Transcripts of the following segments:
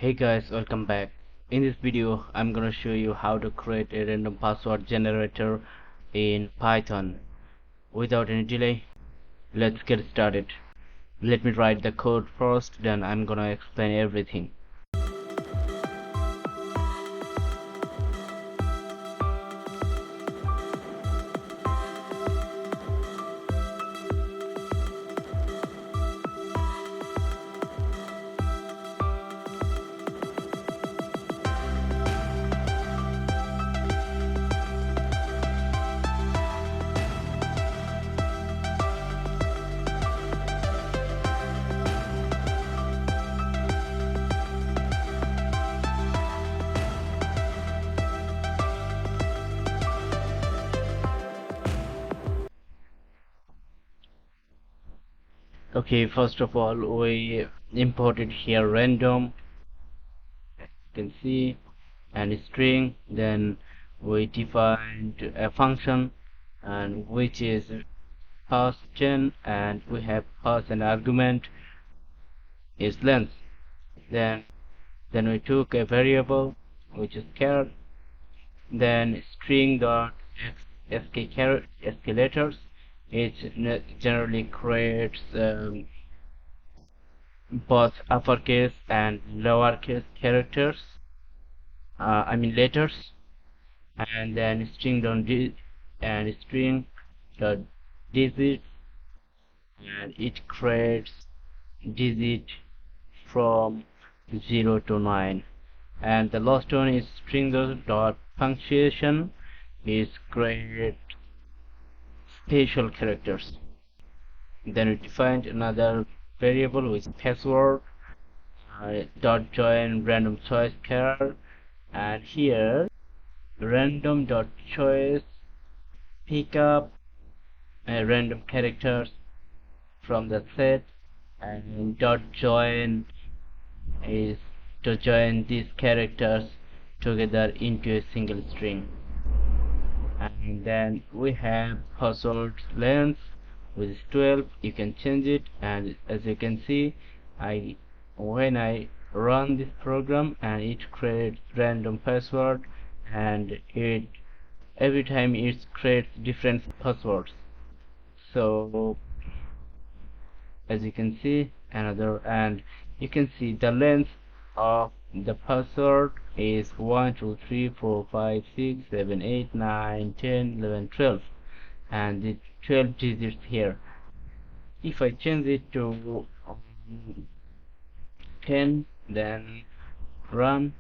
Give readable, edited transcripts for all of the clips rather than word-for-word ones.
Hey guys, welcome back. In this video I'm gonna show you how to create a random password generator in Python. Without any delay, let's get started. Let me write the code first, then I'm gonna explain everything. Okay, first of all we imported here random, you can see, and string. Then we defined a function and which is pass_gen, and we have pass an argument is length. Then we took a variable which is char, then string dot escalators. It generally creates both uppercase and lowercase characters, I mean letters. And then string dot digits, and it creates digit from 0 to 9. And the last one is string dot punctuation, is create special characters. Then we defined another variable with password, dot join random choice char, and here random dot choice pick up random characters from the set, and dot join is to join these characters together into a single string. And then we have password length with 12. You can change it, and as you can see, when I run this program, and it creates random password, and it every time it creates different passwords. So as you can see, and you can see the length of the password is 1 2 3 4 5 6 7 8 9 10 11 12, and the 12 digits here. If I change it to 10, then run,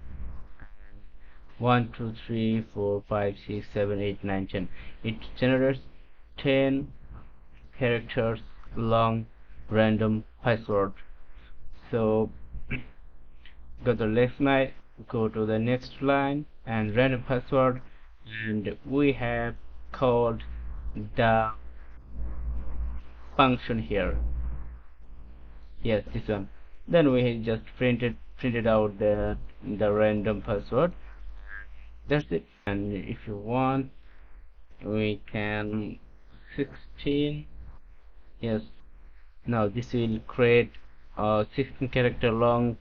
1 2 3 4 5 6 7 8 9 10, it generates 10 characters long random password. So go to the next line, and random password, and we have called the function here. Yes, this one. Then we just printed out the random password. That's it. And if you want, we can 16. Yes. Now this will create a 16 character long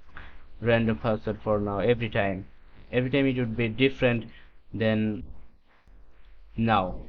random password for now. Every time it would be different than now.